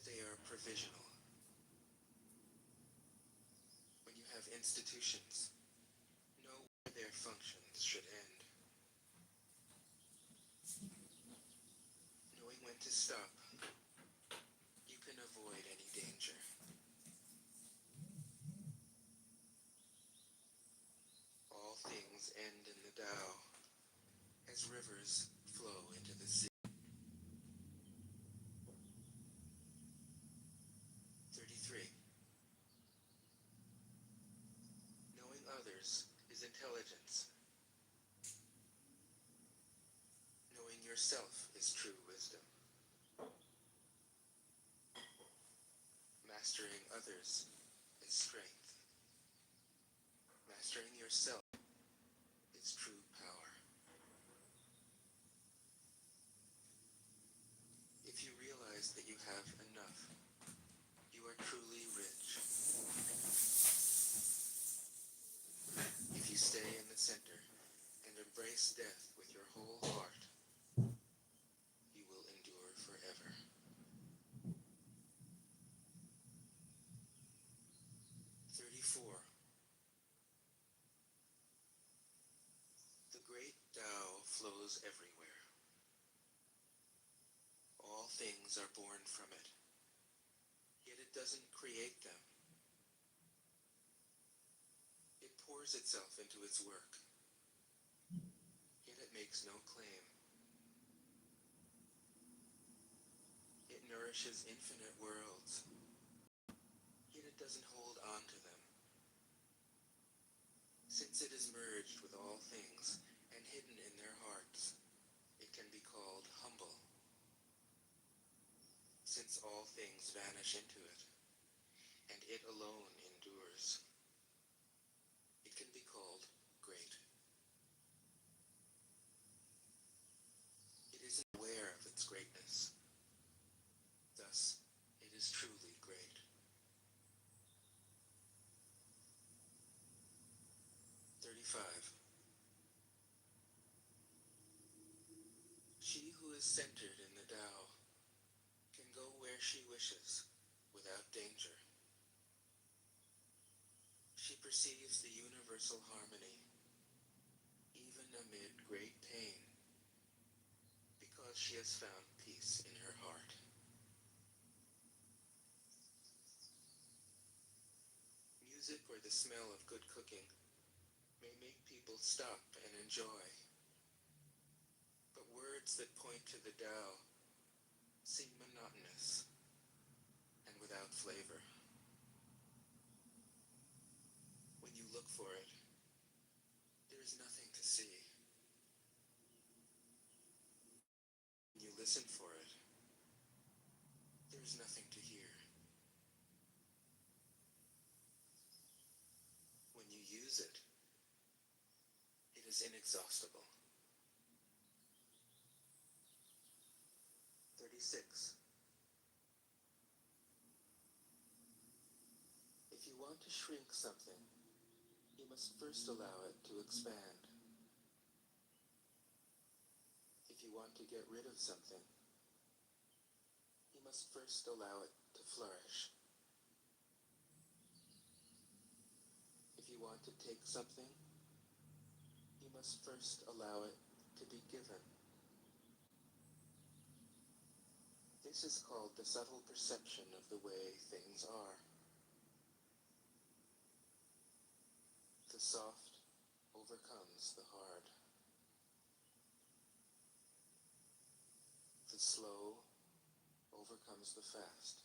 they are provisional. When you have institutions, know where their functions should end. Knowing when to stop, you can avoid any danger. All things end in the Tao, as rivers flow into the sea. 33. Knowing others is intelligence. Knowing yourself is true wisdom. Mastering others is strength. Mastering yourself is true power. If you realize that you have enough, you are truly rich. If you stay in the center and embrace death with your whole heart, you will endure forever. 34. The great Tao flows everywhere. All things are born from it, yet it doesn't create them. It pours itself into its work, yet it makes no claim. It nourishes infinite worlds, yet it doesn't hold on to them. Since it is merged with all things and hidden in their hearts, it can be called humble. Since all things vanish into it, and it alone endures, it can be called great. It isn't aware of its greatness. Thus, it is truly great. 35. She who is centered in the Tao can go where she wishes without danger. She perceives the universal harmony, even amid great pain, because she has found peace in her heart. Music or the smell of good cooking may make people stop and enjoy, but words that point to the Tao seem monotonous and without flavor. When you look for it, there is nothing to see. When you listen for it, there is nothing to hear. When you use it, it is inexhaustible. 36. If you want to shrink something, you must first allow it to expand. If you want to get rid of something, you must first allow it to flourish. If you want to take something, you must first allow it to be given. This is called the subtle perception of the way things are. The soft overcomes the hard. The slow overcomes the fast.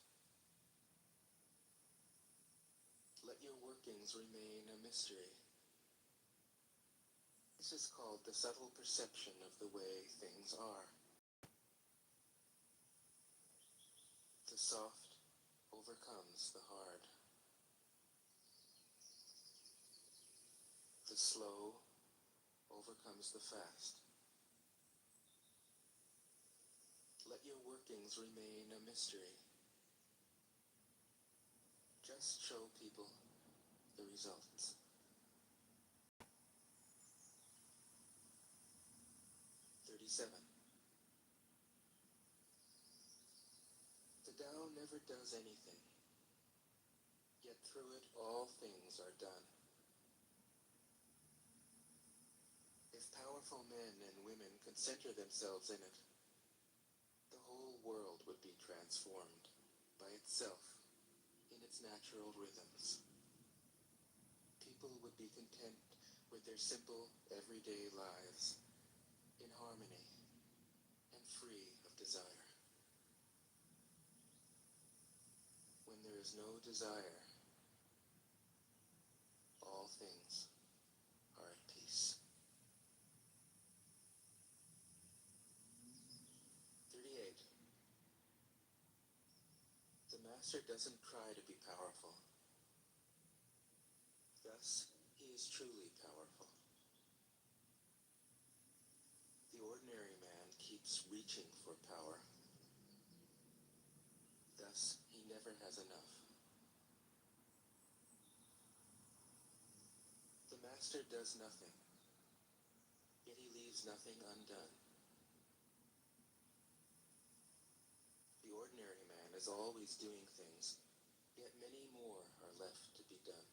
Let your workings remain a mystery. This is called the subtle perception of the way things are. The soft overcomes the hard. The slow overcomes the fast. Let your workings remain a mystery. Just show people the results. 37. The Tao never does anything, yet through it all things are done. If powerful men and women could center themselves in it, the whole world would be transformed by itself in its natural rhythms. People would be content with their simple, everyday lives, in harmony and free of desire. When there is no desire, all things are at peace. 38. The master doesn't try to be powerful. Thus, he is truly powerful. The ordinary man keeps reaching for power. Thus, he never has enough. The master does nothing, yet he leaves nothing undone. The ordinary man is always doing things, yet many more are left to be done.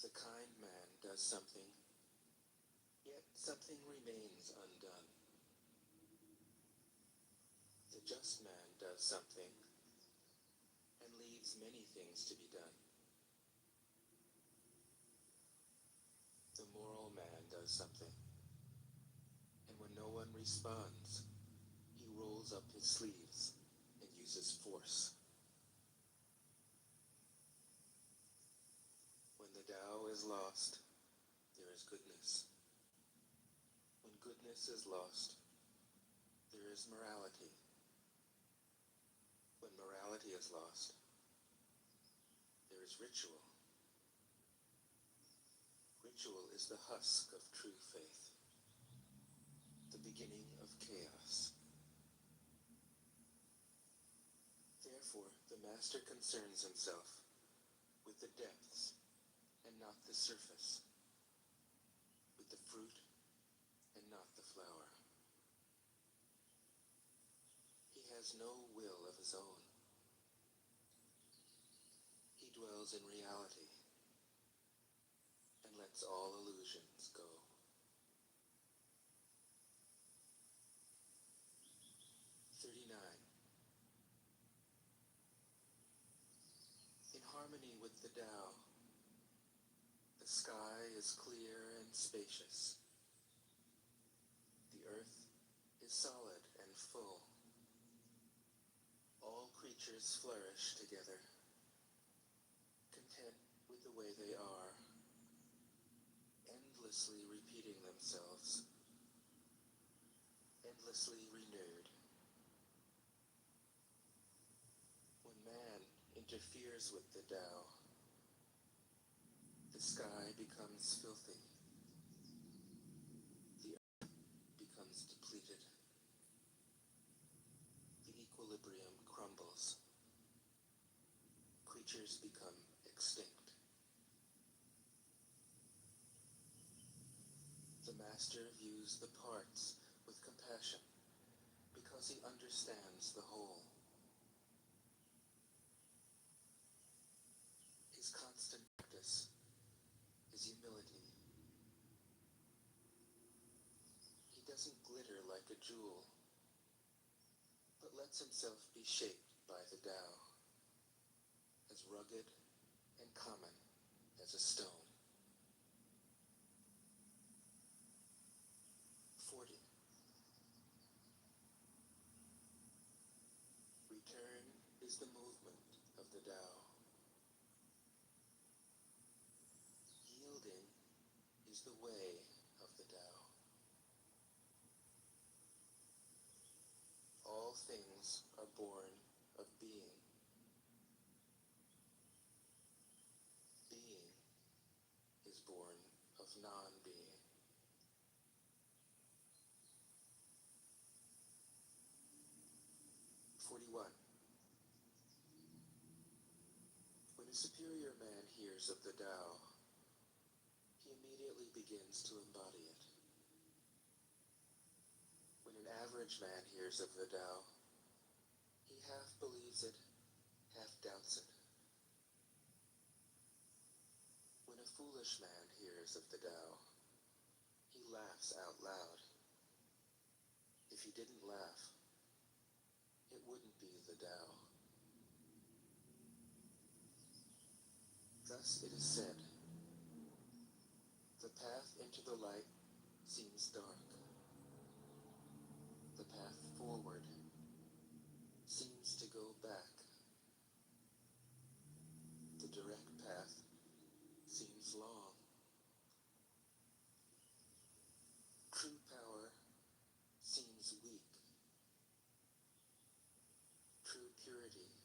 The kind man does something, yet something remains undone. The just man does something, and leaves many things to be done. The moral man does something, and when no one responds, he rolls up his sleeves and uses force. When the Tao is lost, there is goodness. When goodness is lost, there is morality. When morality is lost, there is ritual. Ritual is the husk of true faith, the beginning of chaos. Therefore, the master concerns himself with the depths and not the surface, with the fruit and not the flower. He has no will of his own. He dwells in reality and lets all illusions go. 39. In harmony with the Tao, the sky is clear and spacious. The earth is solid and full. All creatures flourish together, content with the way they are, endlessly repeating themselves, endlessly renewed. When man interferes with the Tao, the sky becomes filthy, the earth becomes depleted, the equilibrium crumbles, creatures become extinct. The master views the parts with compassion because he understands the whole. His constant practice is humility. He doesn't glitter like a jewel, but lets himself be shaped by the Tao, as rugged and common as a stone. 40. Return is the movement of the Tao. Yielding is the way of the Tao. All things are born of being. Being is born of non-being. 41. When a superior man hears of the Tao, he immediately begins to embody it. When an When an average man hears of the Tao, he half believes it, half doubts it. When a foolish man hears of the Tao, he laughs out loud. If he didn't laugh, it wouldn't be the Tao. Thus it is said, the path into the light seems dark. The path forward seems to go back. The direct path seems long. True power seems weak. True purity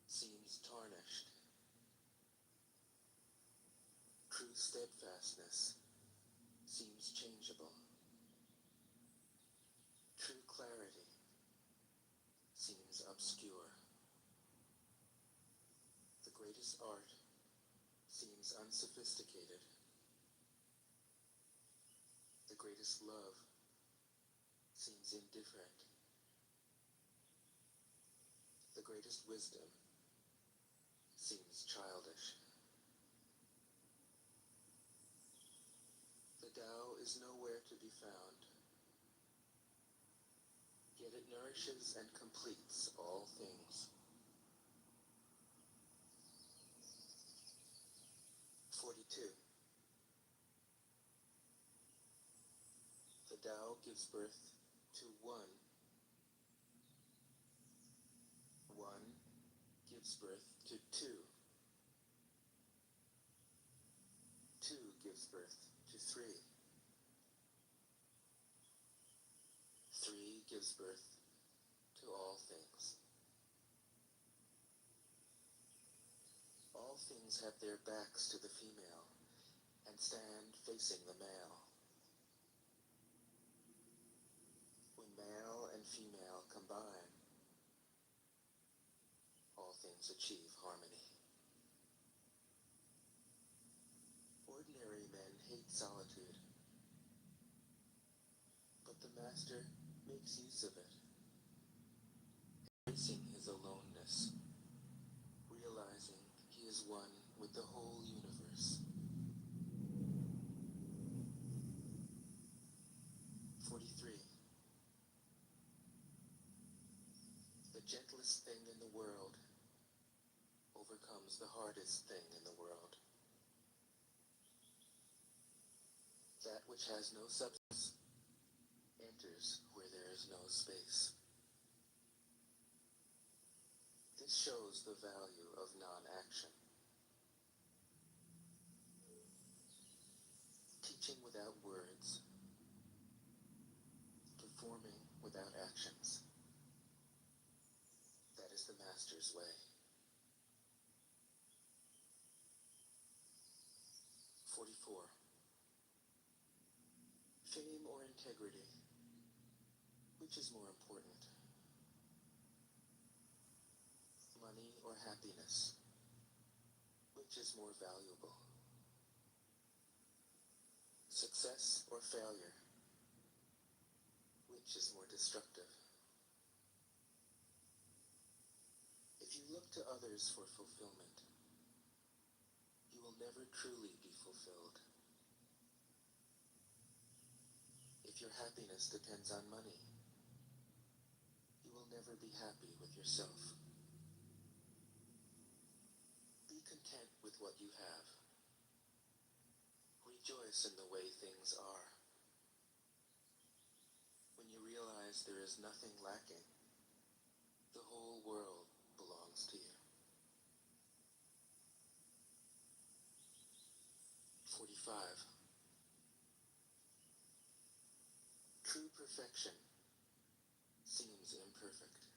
seems tarnished. True steadfastness seems changeable. True clarity seems obscure. The greatest art seems unsophisticated. The greatest love seems indifferent. The greatest wisdom seems childish. The Tao is nowhere to be found, yet it nourishes and completes all things. 42. The Tao gives birth to one. One gives birth to two. Two gives birth to three. Three gives birth to all things. All things have their backs to the female and stand facing the male. When male and female combine, all things achieve harmony. Ordinary men hate solitude, but the master makes use of it, embracing his aloneness, realizing he is one with the whole universe. 43. The gentlest thing in the world overcomes the hardest thing in the world. That which has no substance enters where there is no space. This shows the value of non-action. Teaching without words, performing without actions. That is the master's way. 44. Fame or integrity, which is more important? Money or happiness, which is more valuable? Success or failure, which is more destructive? If you look to others for fulfillment, you will never truly be fulfilled. If your happiness depends on money, you will never be happy with yourself. Be content with what you have. Rejoice in the way things are. When you realize there is nothing lacking, the whole world belongs to you. 45. True perfection seems imperfect,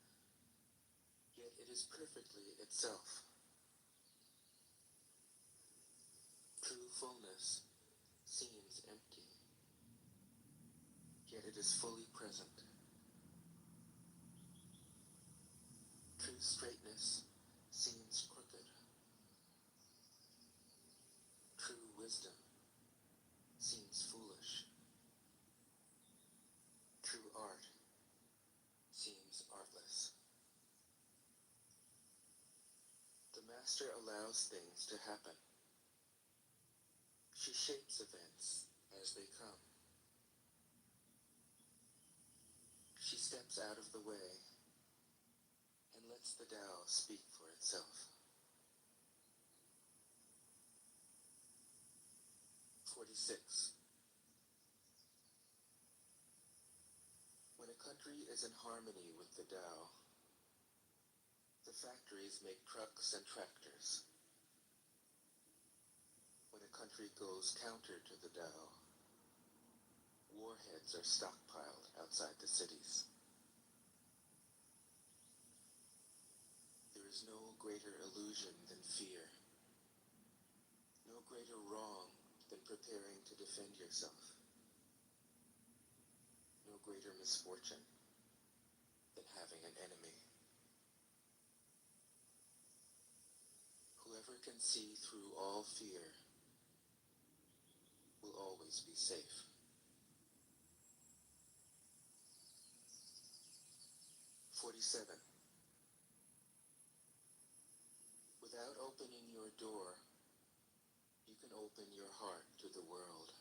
yet it is perfectly itself. True fullness seems empty, yet it is fully present. True straightness seems crooked. True wisdom seems foolish. True art Master allows things to happen. She shapes events as they come. She steps out of the way and lets the Tao speak for itself. 46. When a country is in harmony with the Tao, the factories make trucks and tractors. When a country goes counter to the Tao, warheads are stockpiled outside the cities. There is no greater illusion than fear, no greater wrong than preparing to defend yourself, no greater misfortune than having an enemy. Whoever can see through all fear will always be safe. 47. Without opening your door, you can open your heart to the world.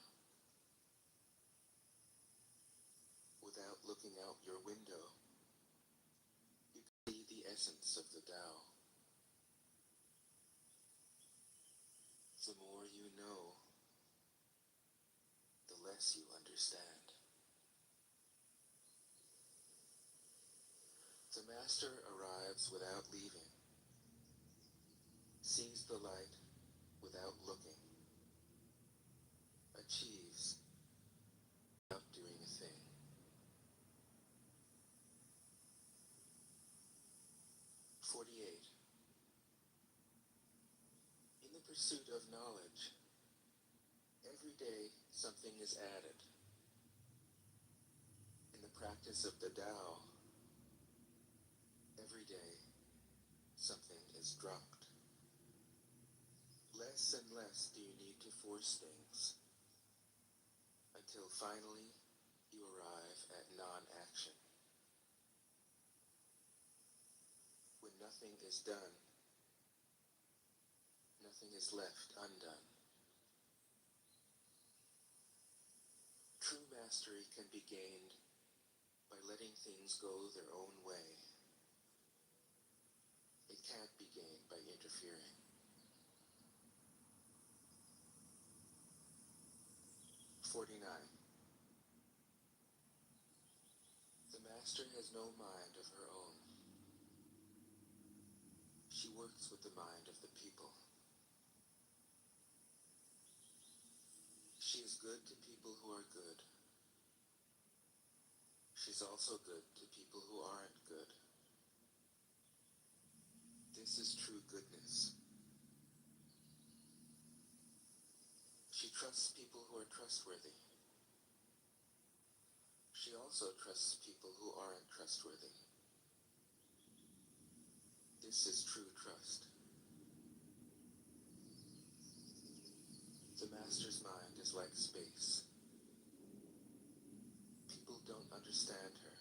Without looking out your window, you can see the essence of the Tao. The more you know, the less you understand. The Master arrives without leaving, sees the light without looking, achieves without doing a thing. 48. In the pursuit of knowledge, every day something is added. In the practice of the Tao, every day something is dropped. Less and less do you need to force things, until finally you arrive at non-action. When nothing is done, nothing is left undone. True mastery can be gained by letting things go their own way. It can't be gained by interfering. 49. The Master has no mind of her own. She works with the mind of the people. She is good to people who are good. She's also good to people who aren't good. This is true goodness. She trusts people who are trustworthy. She also trusts people who aren't trustworthy. This is true trust. The Master's mind is like space. People don't understand her.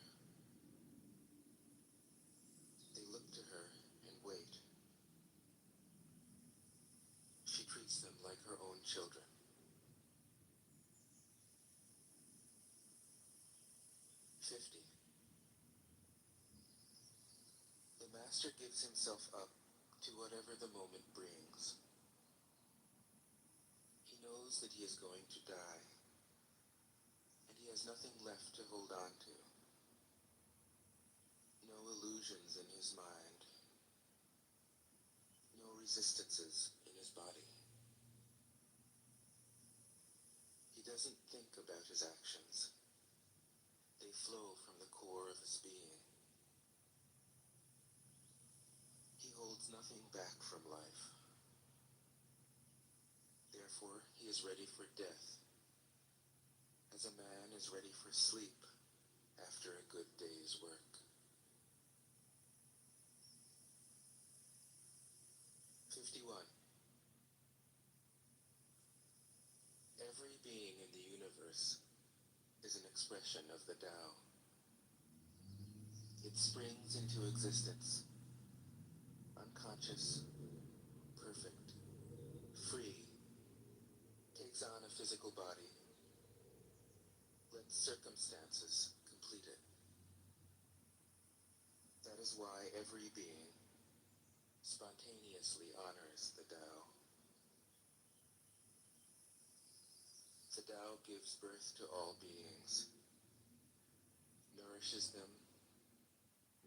They look to her and wait. She treats them like her own children. 50. The Master gives himself up to whatever the moment brings. He knows that he is going to die, and he has nothing left to hold on to. No illusions in his mind. No resistances in his body. He doesn't think about his actions. They flow from the core of his being. He holds nothing back from life. Therefore, he is ready for death, as a man is ready for sleep after a good day's work. 51. Every being in the universe is an expression of the Tao. It springs into existence, unconscious, physical body. Let circumstances complete it. That is why every being spontaneously honors the Tao. The Tao gives birth to all beings, nourishes them,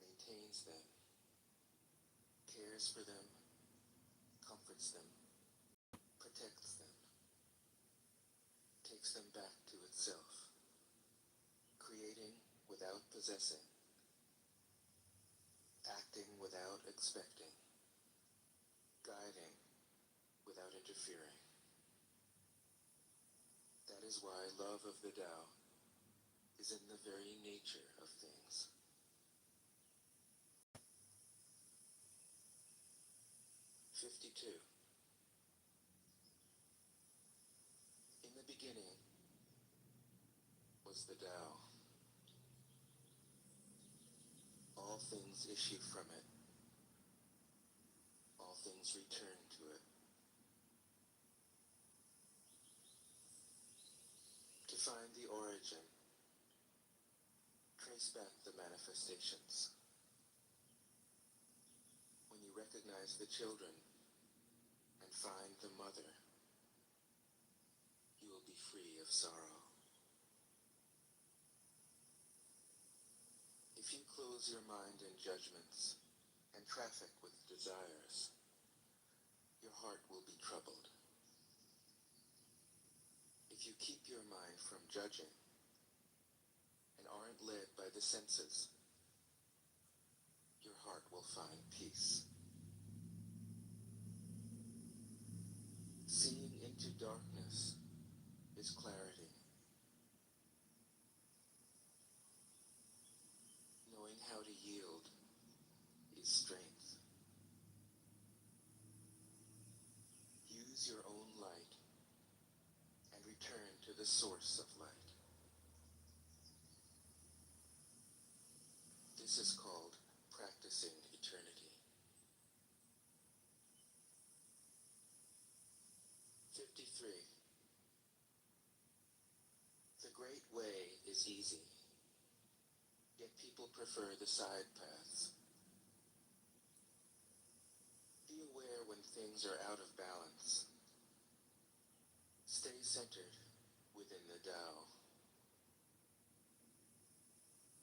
maintains them, cares for them, comforts them, protects them, takes them back to itself, creating without possessing, acting without expecting, guiding without interfering. That is why love of the Tao is in the very nature of things. '52. In the beginning was the Tao. All things issue from it. All things return to it. To find the origin, trace back the manifestations. When you recognize the children and find the mother, you will be free of sorrow. If you close your mind in judgments and traffic with desires, your heart will be troubled. If you keep your mind from judging and aren't led by the senses, your heart will find peace. Seeing into darkness is clarity. Knowing how to yield is strength. Use your own light and return to the source of light. This is called practicing eternity. 53. The great way is easy, yet people prefer the side paths. Be aware when things are out of balance. Stay centered within the Tao.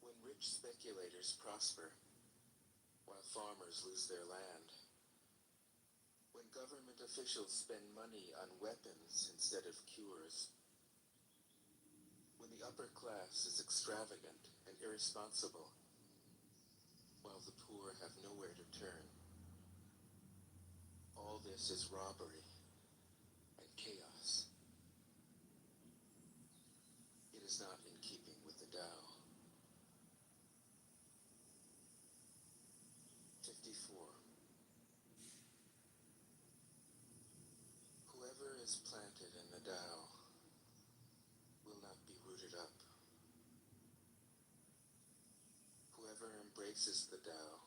When rich speculators prosper, while farmers lose their land, when government officials spend money on weapons instead of cures, when the upper class is extravagant and irresponsible, while the poor have nowhere to turn, all this is robbery and chaos. It is not in keeping with the Tao. 54. Whoever is planted in the Tao will not be rooted up. Whoever embraces the Tao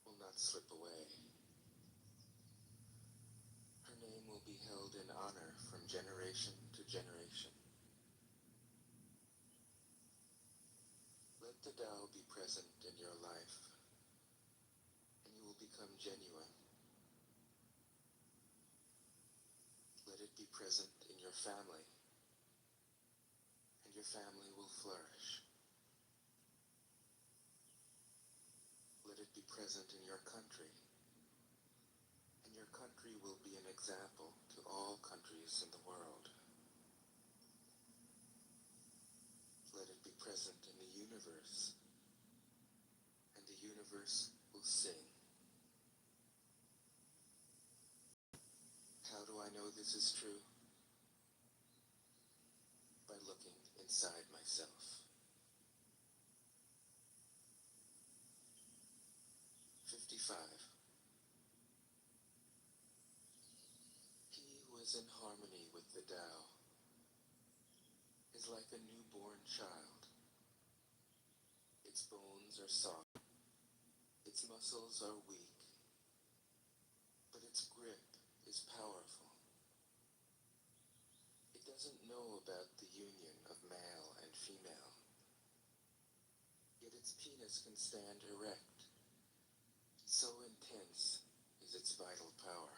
will not slip away. Her name will be held in honor from generation to generation. Let the Tao be present in your life, and you will become genuine. Let it be present in your family, and your family will flourish. Let it be present in your country, and your country will be an example to all countries in the world. Let it be present in the universe, and the universe will sing. How do I know this is true? By looking inside myself. 55. He who is in harmony with the Tao is like a newborn child. Its bones are soft, its muscles are weak, but its grip is powerful. doesn't know about the union of male and female, yet its penis can stand erect. So intense is its vital power.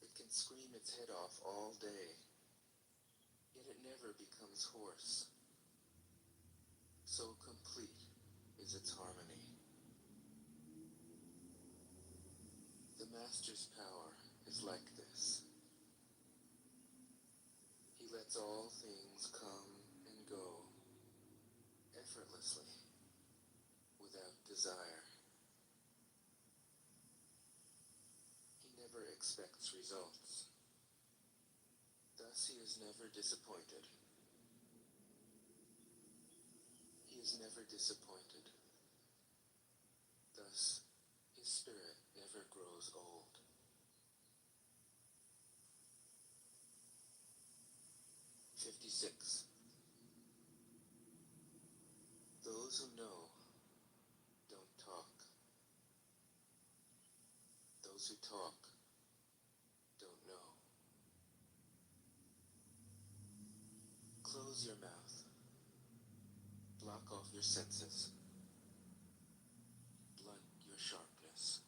It can scream its head off all day, yet it never becomes hoarse. So complete is its harmony. The master's power is like this. He lets all things come and go effortlessly, without desire. He never expects results. Thus he is never disappointed. He is never disappointed. Thus his spirit never grows old. 56. Those who know don't talk. Those who talk don't know. Close your mouth. Block off your senses. Blunt your sharpness.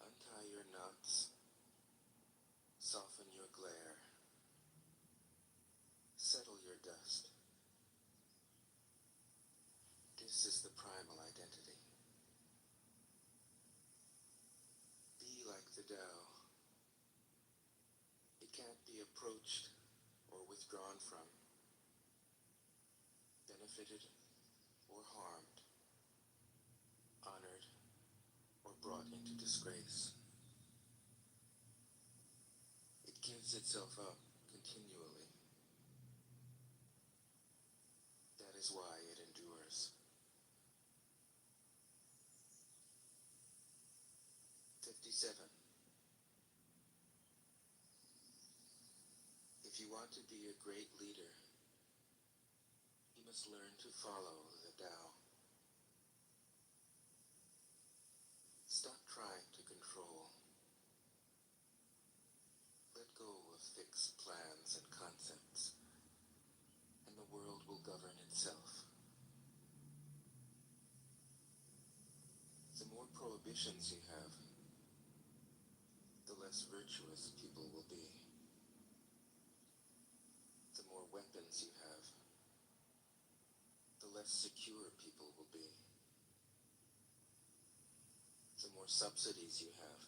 Untie your knots. Soften your glare. Settle your dust. This is the primal identity. Be like the Tao. It can't be approached or withdrawn from, benefited or harmed, honored or brought into disgrace. It gives itself up continually. That is why it endures. 57. If you want to be a great leader, you must learn to follow the Tao. Stop trying to control. Let go of fixed plans and concepts, and the world will govern itself. The more prohibitions you have, the less virtuous people will be. The more weapons you have, the less secure people will be. The more subsidies you have,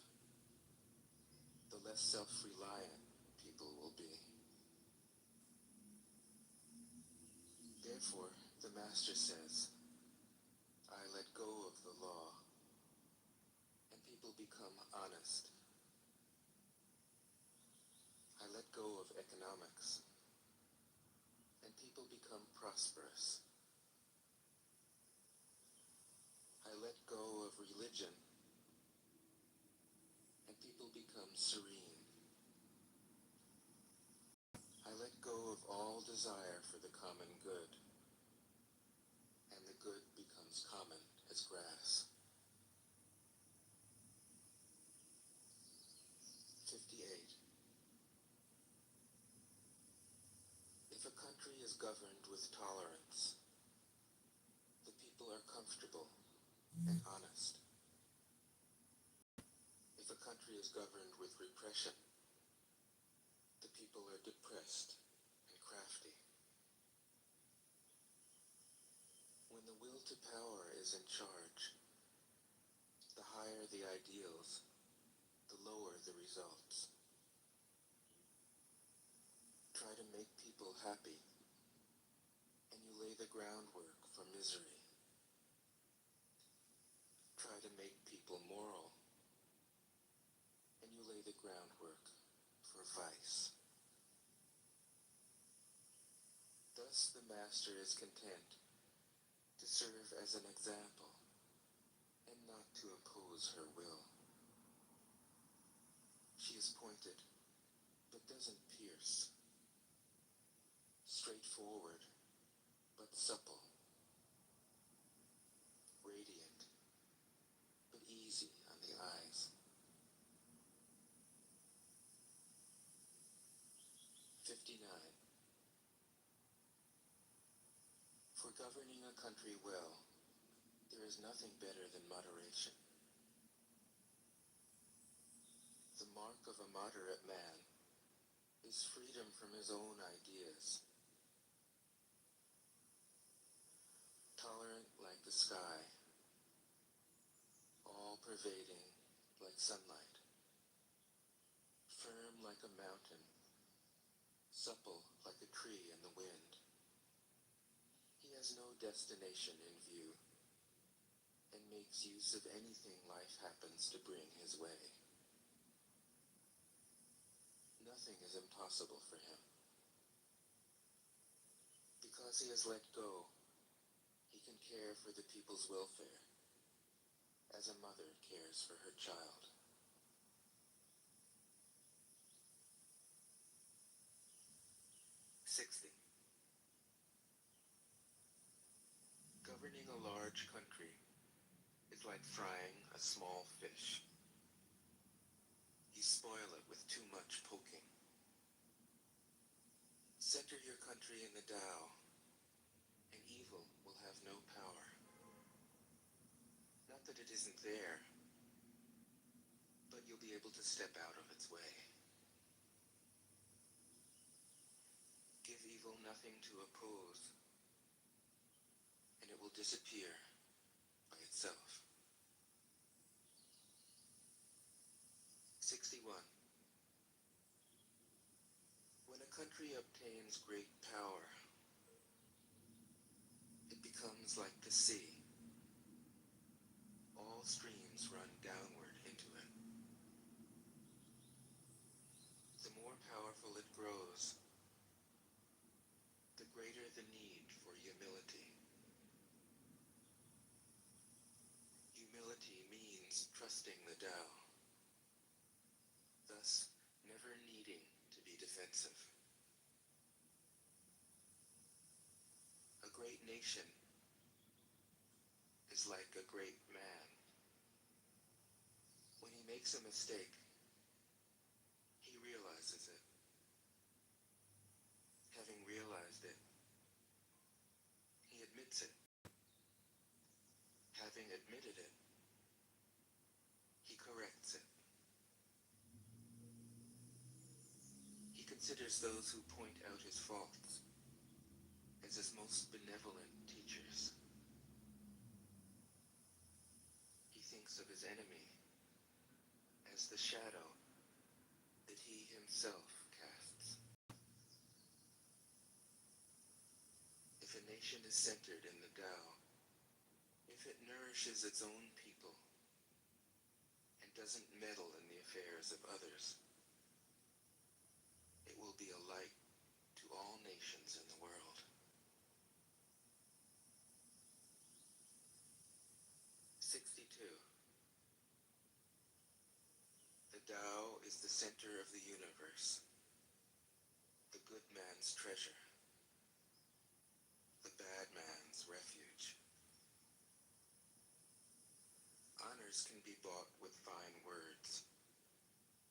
the less self-reliant people will be. Therefore, the Master says, I let go of the law, and people become honest. I let go of economics, and people become prosperous. I let go of religion, and people become serene. I let go of all desire for the common good, and the good becomes common as grass. 58. If a country is governed with tolerance, the people are comfortable and honest. If a country is governed with repression, the people are depressed and crafty. When the will to power is in charge, the higher the ideals, the lower the results. Try to make people happy, and you lay the groundwork for misery. Try to make people moral, and you lay the groundwork for vice. Thus the Master is content to serve as an example, and not to impose her will. She is pointed, but doesn't pierce. Straightforward, but supple. Radiant, but easy on the eyes. governing a country well, there is nothing better than moderation. The mark of a moderate man is freedom from his own ideas, tolerant like the sky, all-pervading like sunlight, firm like a mountain, supple like a tree in the wind. He has no destination in view, and makes use of anything life happens to bring his way. Nothing is impossible for him. Because he has let go, he can care for the people's welfare, as a mother cares for her child. '60. Governing a large country is like frying a small fish. You spoil it with too much poking. Center your country in the Tao, and evil will have no power. Not that it isn't there, but you'll be able to step out of its way. Give evil nothing to oppose, and it will disappear by itself. 61. When a country obtains great power, it becomes like the sea. All streams run downward into it. The more powerful it grows, the greater the need for humility. Humility means trusting the Tao, thus never needing to be defensive. A great nation is like a great man. When he makes a mistake, he realizes it. Having realized it, he admits it. Having admitted it, he corrects it. He considers those who point out his faults as his most benevolent teachers. He thinks of his enemy as the shadow that he himself casts. If a nation is centered in the Tao, if it nourishes its own people and doesn't meddle in the affairs of others, it will be a light to all nations in the world. 62. The Tao is the center of the universe, the good man's treasure, the bad man's refuge. Honors can be bought with fine words.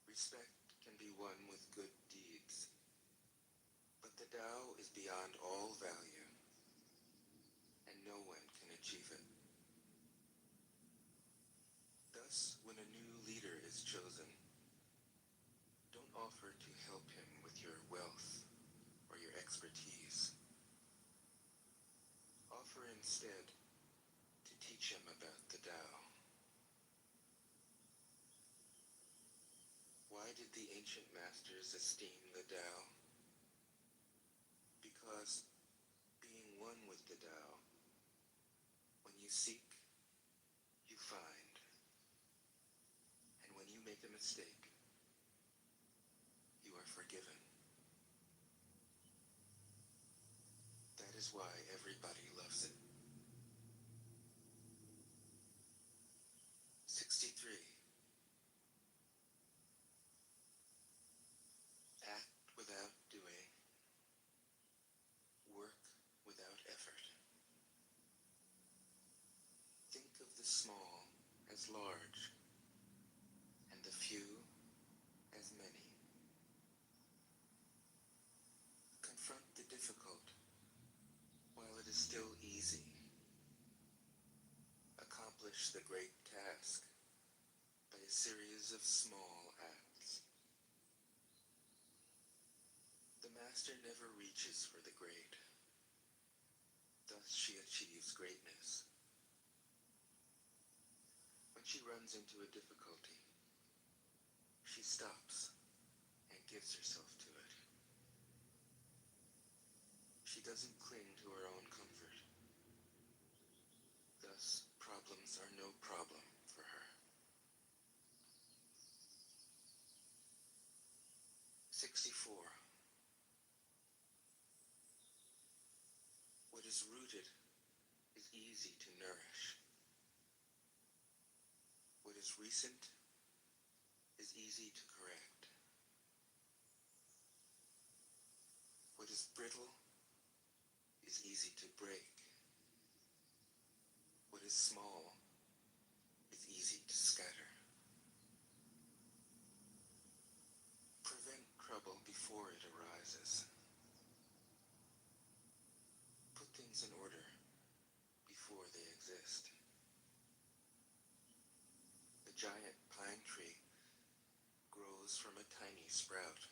Respect can be won with good deeds. But the Tao is beyond all value, and no one can achieve it. Thus, when a new leader is chosen, don't offer to help him with your wealth or your expertise. Offer instead to teach him about the Tao. Why did the ancient masters esteem the Tao? Because being one with the Tao, when you seek, you find. And when you make a mistake, you are forgiven. That is why everybody loves it. 63. Act without doing. Work without effort. Think of the small as large, and the few as many. Confront the difficult while it is still easy. the great task by a series of small acts. The master never reaches for the great. Thus she achieves greatness. When she runs into a difficulty, she stops and gives herself to it. She doesn't cling to her own comfort. Thus, problems are no problem for her. 64. What is rooted is easy to nourish. What is recent is easy to correct. What is brittle is easy to break. What is small is easy to scatter. Prevent trouble before it arises. Put things in order before they exist. The giant pine tree grows from a tiny sprout.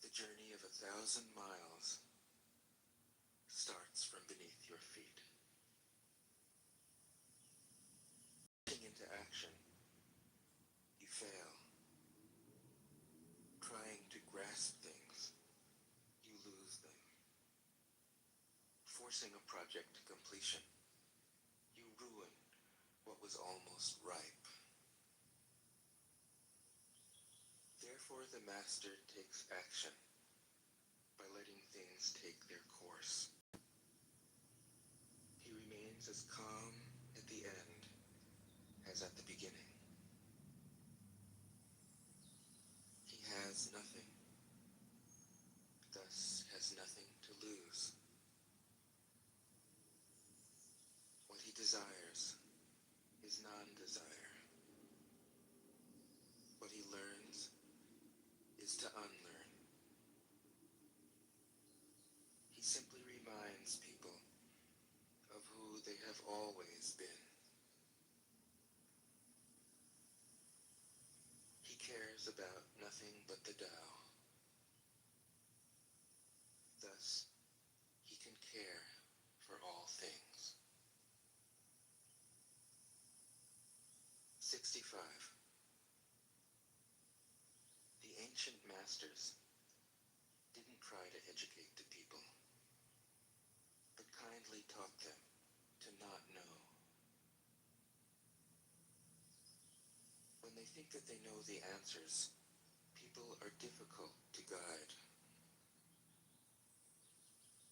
The journey of 1,000 miles starts from beneath your feet. Getting into action, you fail. Trying to grasp things, you lose them. Forcing a project to completion, you ruin what was almost ripe. Therefore, the master takes action by letting things take their course. He remains as calm at the end as at the beginning. He has nothing, thus has nothing to lose. What he desires is non-desire. What he learns is to unlearn. He simply reminds people of who they have always been. He cares about nothing but the Tao. Thus, he can care for all things. 65. The ancient masters didn't try to educate the people, but kindly taught them to not know. When they think that they know the answers, people are difficult to guide.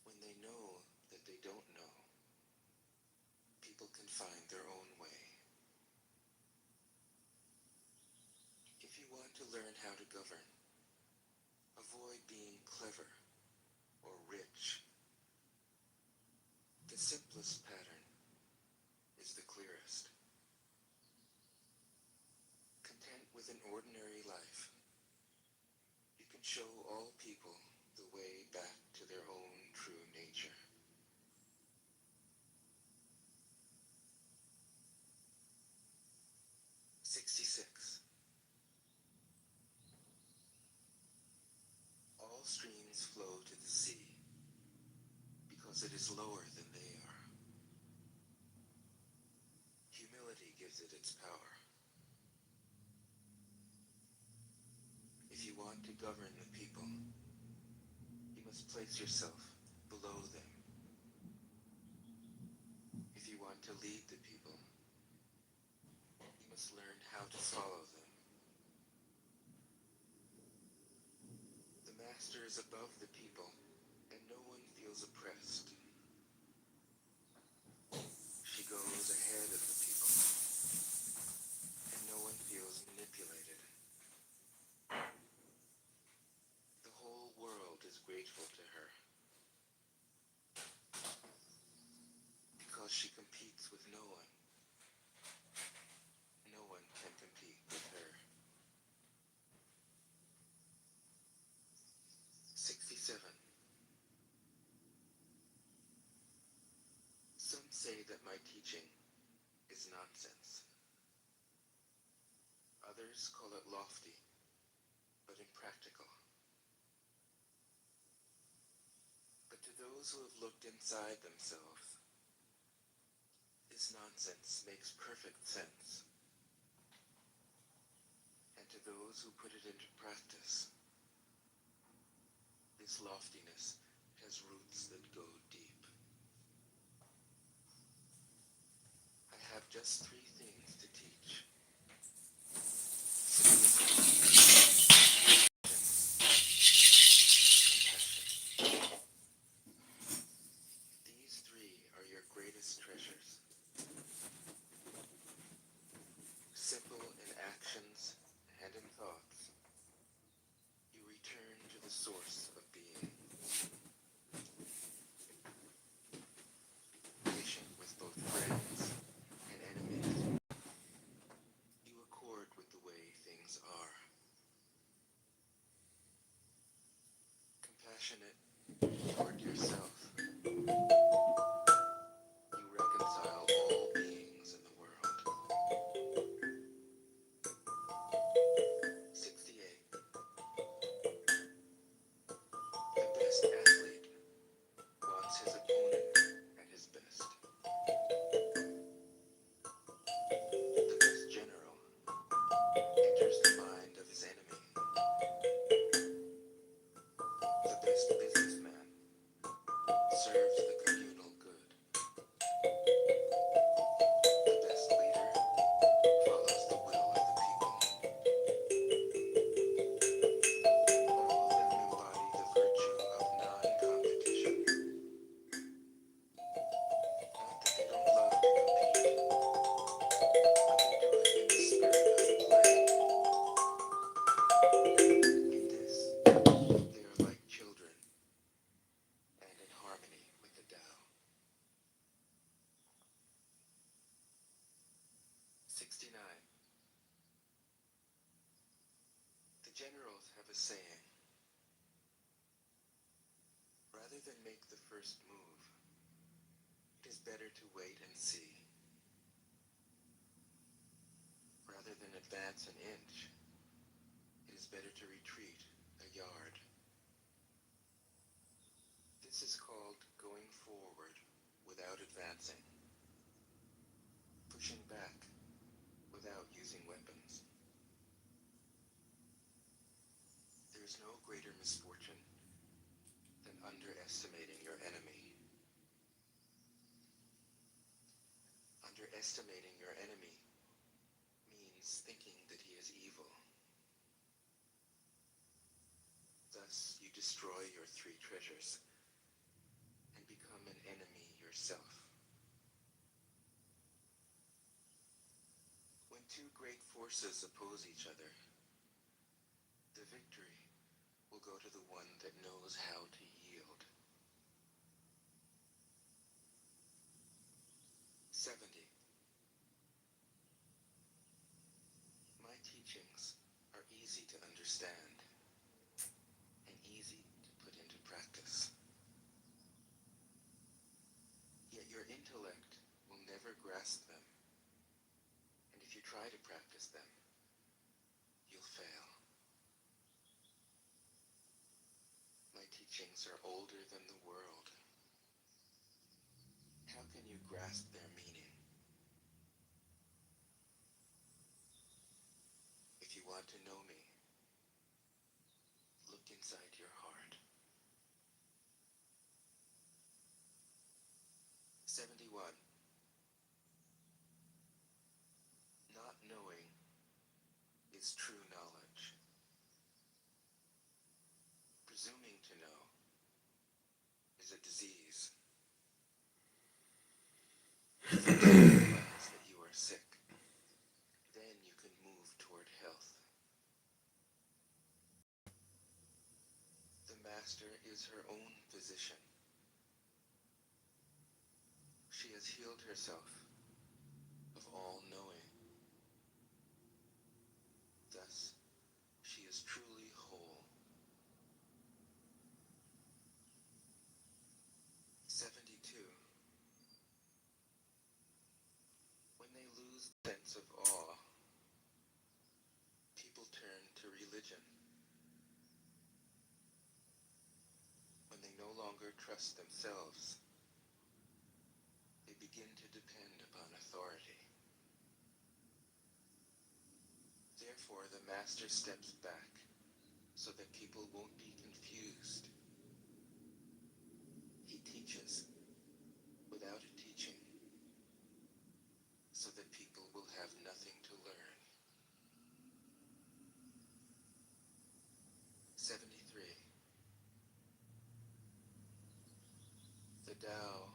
When they know that they don't know, people can find their own way. If you want to learn how to govern, avoid being clever or rich. The simplest pattern is the clearest. Content with an ordinary life, you can show all people the way back to their own true nature. All streams flow to the sea because it is lower than they are. Humility gives it its power. If you want to govern the people, you must place yourself below them. If you want to lead the people, you must learn how to follow them. The master is above the people, and no one feels oppressed. She goes ahead of the people, and no one feels manipulated. The whole world is grateful to her, because she competes with no one. No one can compete with her. 67. Some say that my teaching is nonsense. Others call it lofty, but impractical. But to those who have looked inside themselves, this nonsense makes perfect sense. And to those who put it into practice, this loftiness has roots that go deep. I have just 3 things to teach. Compassion. These 3 are your greatest treasures. Simple in actions and in thoughts, you return to the source of being. Patient with both friends and enemies, you accord with the way things are. Compassionate toward yourself, you reconcile all beings in the world. 68. The best athlete wants his opponent at his best. The best general enters the mind of his enemy. The best businessman serves the communal good. The best leader follows the will of the people. All of them embody the virtue of non-competition. Not that they don't love to compete, but they do it in the spirit of play. In this, they are like children and in harmony with the Tao. 69. The generals have a saying: rather than make the first move, it is better to wait and see. Rather than advance an inch, it is better to retreat a yard. This is called going forward without advancing, pushing back without using weapons. There is no greater misfortune than underestimating your enemy. Underestimating your enemy means thinking that he is evil. Thus, you destroy your 3 treasures and become an enemy yourself. When 2 great forces oppose each other, the victory will go to the one that knows how to yield. 70. My teachings are easy to understand and easy to put into practice. Yet your intellect will never grasp them, and if you try to practice them, you'll fail. My teachings are older than the world. How can you grasp their meaning? If you want to know me, look inside your heart. 71. Not knowing is true knowledge. Presuming to know is a disease. First realize that you are sick. Then you can move toward health. The master is her own physician. She has healed herself of all knowing. Thus, she is truly whole. 72. religion. When they no longer trust themselves, they begin to depend upon authority. Therefore, the master steps back so that people won't be confused. He teaches without teaching so that people will have nothing to learn. 73. The Tao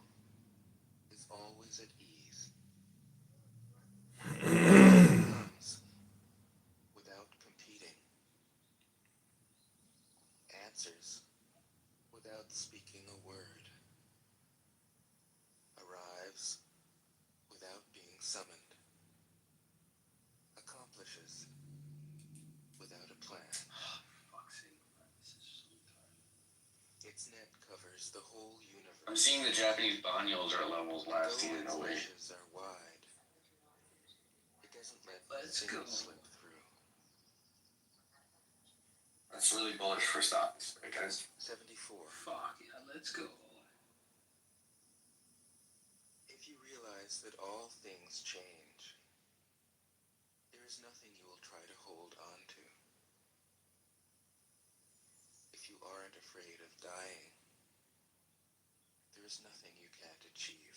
is always at ease. Comes without competing. Answers without speaking a word. Arrives without being summoned. Accomplishes without a plan. Fuck's sake, man, this is so tired. Its net covers the whole universe. I'm seeing the Japanese banyos are levels last Though year, its no way. wishes are wide, it doesn't let Let's sin go. slip through. That's really bullish for stocks, right, guys? 74. Fuck yeah, let's go. If you realize that all things change, there is nothing you will try to hold on to. If you aren't afraid of dying, there is nothing you can't achieve.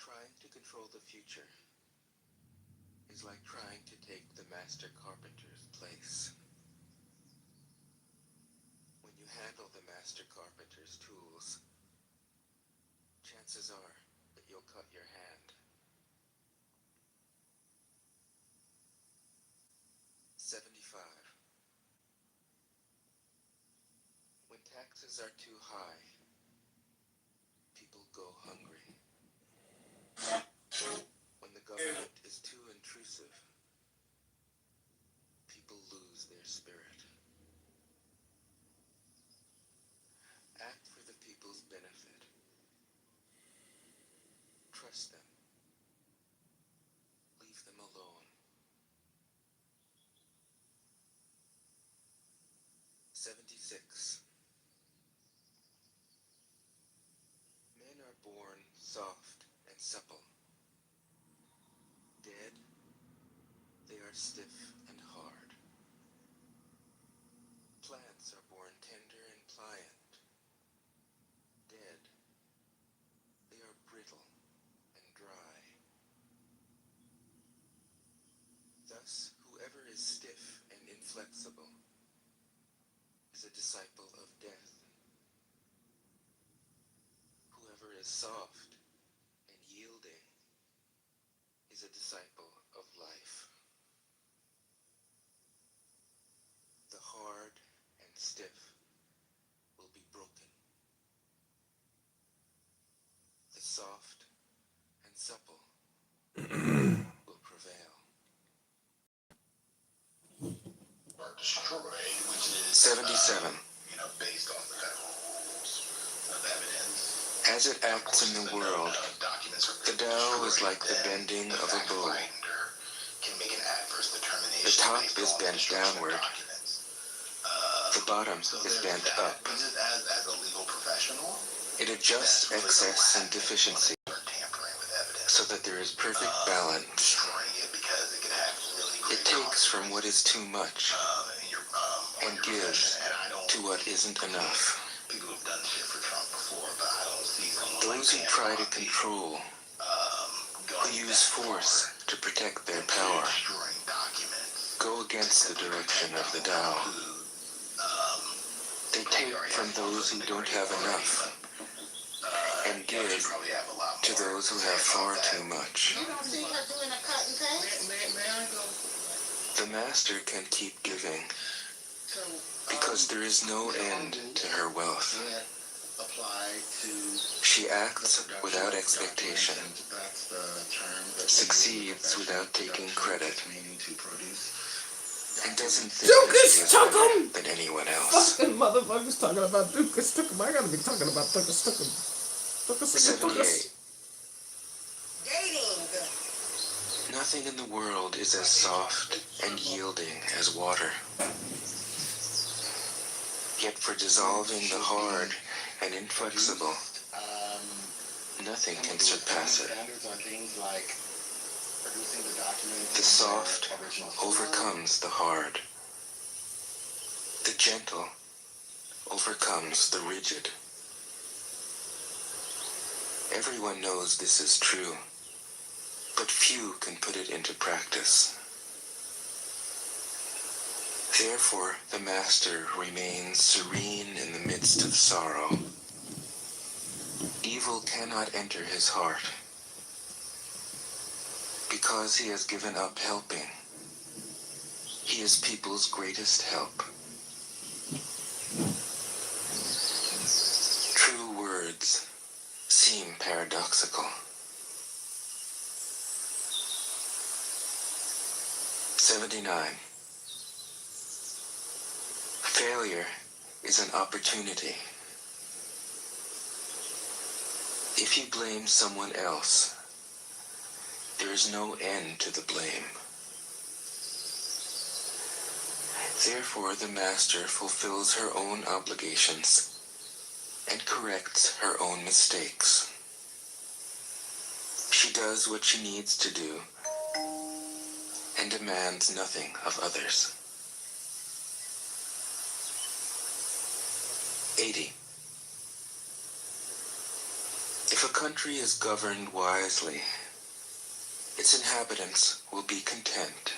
Trying to control the future is like trying to take the master carpenter's place. When you handle the master carpenter's tools, chances are that you'll cut your hand. 75. When taxes are too high, people go hungry. When the government is too intrusive, people lose their spirit. Act for the people's benefit. Trust them. Leave them alone. 76. Men are born soft and supple. Dead, they are stiff and hard. Plants are born tender and pliant. Dead, they are brittle and dry. Thus, whoever is stiff and inflexible is a disciple of death. Whoever is soft and yielding is a disciple of life. The hard and stiff will be broken. The soft and supple will prevail. Are destroyed, which is 77. Based on the federal rules of evidence. As it acts in the world, the Tao is like the bending of a bow. Can make an adverse determination. The top is bent downward. The bottom is bent up. As a legal professional, It adjusts excess and deficiency so that there is perfect balance. destroying it because it can have really It takes from what is too much and gives to what isn't enough. People have done shit for Trump before, but I don't see someone Those who try to control, who use force to protect their power, destroying documents. go against the direction of the Tao. They take from those who don't have enough and give to those who have far too much. You don't see her doing a cut and paste? May I go? The master can keep giving So, because there is no end to her wealth. can't apply to She acts without expectation, That's the term that succeeds without taking credit, meaning to produce. and doesn't think that Dukas she is took better 'em! than anyone else. Fucking motherfuckers talking about Dukas took 'em. I gotta be talking about Dukas took 'em. Dukas took 'em. 78. Dating. Nothing in the world is as soft and yielding as water. Yet for dissolving the hard and inflexible, nothing can surpass it. Standards are things like producing the documents. The soft overcomes the hard. The gentle overcomes the rigid. Everyone knows this is true, but few can put it into practice. Therefore, the master remains serene in the midst of sorrow. Evil cannot enter his heart, because he has given up helping. He is people's greatest help. True words seem paradoxical. 79. Failure is an opportunity. If you blame someone else, there is no end to the blame. Therefore, the master fulfills her own obligations and corrects her own mistakes. She does what she needs to do and demands nothing of others. 80. If a country is governed wisely, its inhabitants will be content.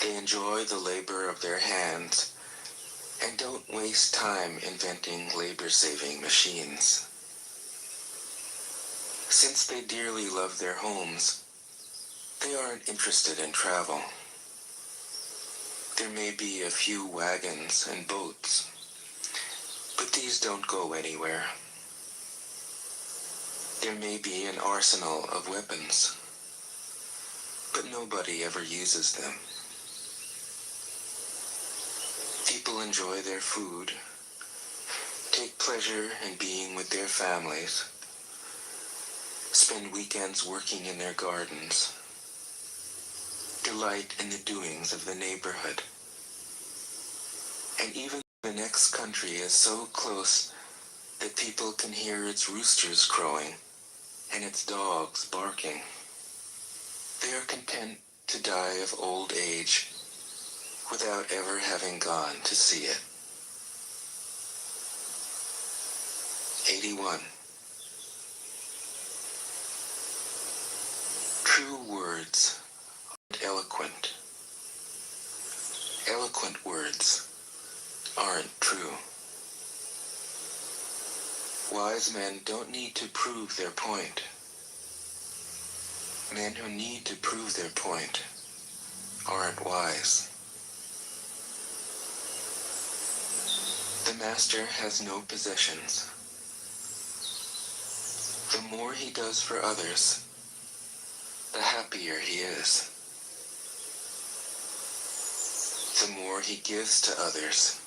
They enjoy the labor of their hands and don't waste time inventing labor-saving machines. Since they dearly love their homes, they aren't interested in travel. There may be a few wagons and boats, but these don't go anywhere. There may be an arsenal of weapons, but nobody ever uses them. People enjoy their food, take pleasure in being with their families, spend weekends working in their gardens, delight in the doings of the neighborhood. And even the next country is so close that people can hear its roosters crowing and its dogs barking. They are content to die of old age without ever having gone to see it. 81. True words aren't eloquent. Eloquent words aren't true. Wise men don't need to prove their point. Men who need to prove their point aren't wise. The master has no possessions. The more he does for others, the happier he is. The more he gives to others,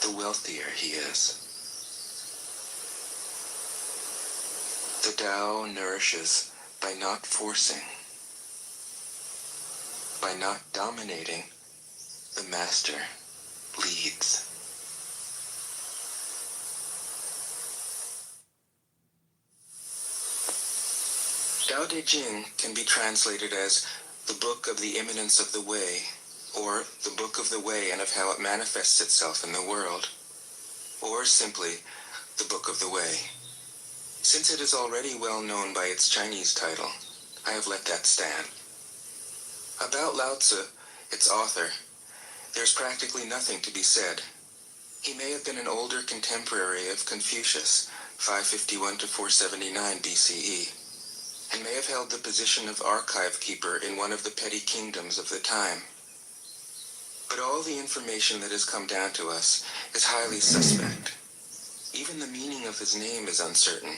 the wealthier he is. The Tao nourishes by not forcing, by not dominating. The master leads. Tao Te Ching can be translated as the book of the imminence of the way, or the book of the way and of how it manifests itself in the world, or simply the book of the way. Since it is already well known by its Chinese title, I have let that stand. About Lao Tzu, its author, there's practically nothing to be said. He may have been an older contemporary of Confucius, 551 to 479 BCE, and may have held the position of archive keeper in one of the petty kingdoms of the time. But all the information that has come down to us is highly suspect. Even the meaning of his name is uncertain.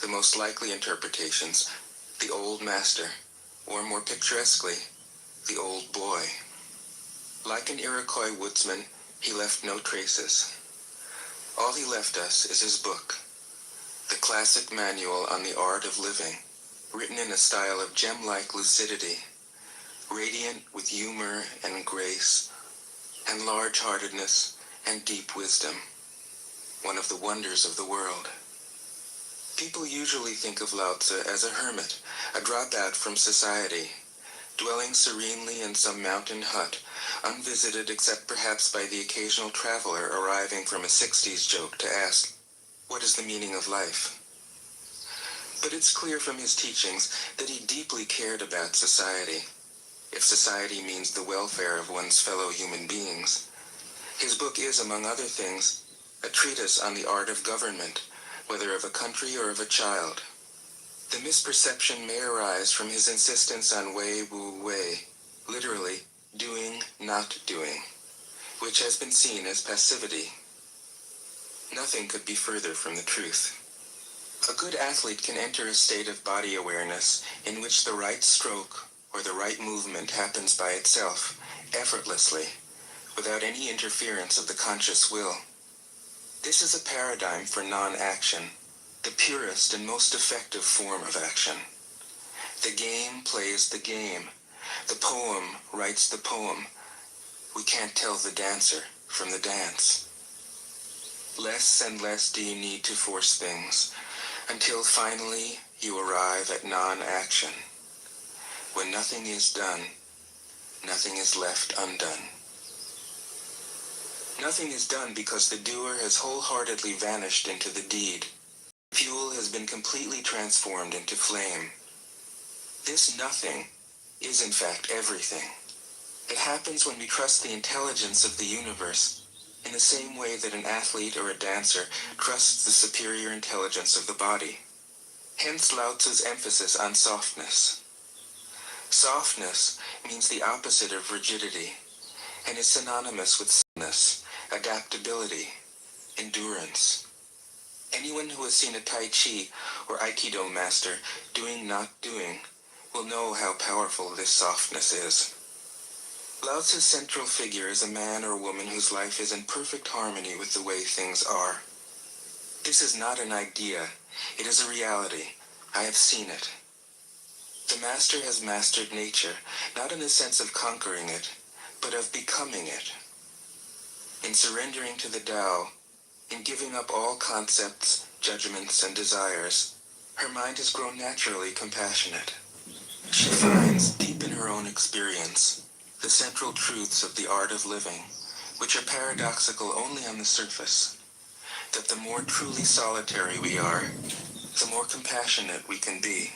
The most likely interpretations, the old master, or more picturesquely, the old boy. Like an Iroquois woodsman, he left no traces. All he left us is his book, the classic manual on the art of living, written in a style of gem-like lucidity, radiant with humor and grace, and large-heartedness and deep wisdom, one of the wonders of the world. People usually think of Lao Tzu as a hermit, a dropout from society, dwelling serenely in some mountain hut, unvisited except perhaps by the occasional traveler arriving from a 60s joke to ask, "What is the meaning of life?" But it's clear from his teachings that he deeply cared about society, if society means the welfare of one's fellow human beings. His book is, among other things, a treatise on the art of government, whether of a country or of a child. The misperception may arise from his insistence on wei wu wei, literally, doing, not doing, which has been seen as passivity. Nothing could be further from the truth. A good athlete can enter a state of body awareness in which the right stroke or the right movement happens by itself, effortlessly, without any interference of the conscious will. This is a paradigm for non-action, the purest and most effective form of action. The game plays the game. The poem writes the poem. We can't tell the dancer from the dance. Less and less do you need to force things, until finally you arrive at non-action. When nothing is done, nothing is left undone. Nothing is done because the doer has wholeheartedly vanished into the deed. Fuel has been completely transformed into flame. This nothing is in fact everything. It happens when we trust the intelligence of the universe, in the same way that an athlete or a dancer trusts the superior intelligence of the body. Hence Lao Tzu's emphasis on softness. Softness means the opposite of rigidity, and is synonymous with softness, adaptability, endurance. Anyone who has seen a Tai Chi or Aikido master doing not doing will know how powerful this softness is. Lao Tzu's central figure is a man or woman whose life is in perfect harmony with the way things are. This is not an idea, it is a reality. I have seen it. The master has mastered nature, not in the sense of conquering it, but of becoming it. In surrendering to the Tao, in giving up all concepts, judgments, and desires, her mind has grown naturally compassionate. She finds, deep in her own experience, the central truths of the art of living, which are paradoxical only on the surface, that the more truly solitary we are, the more compassionate we can be.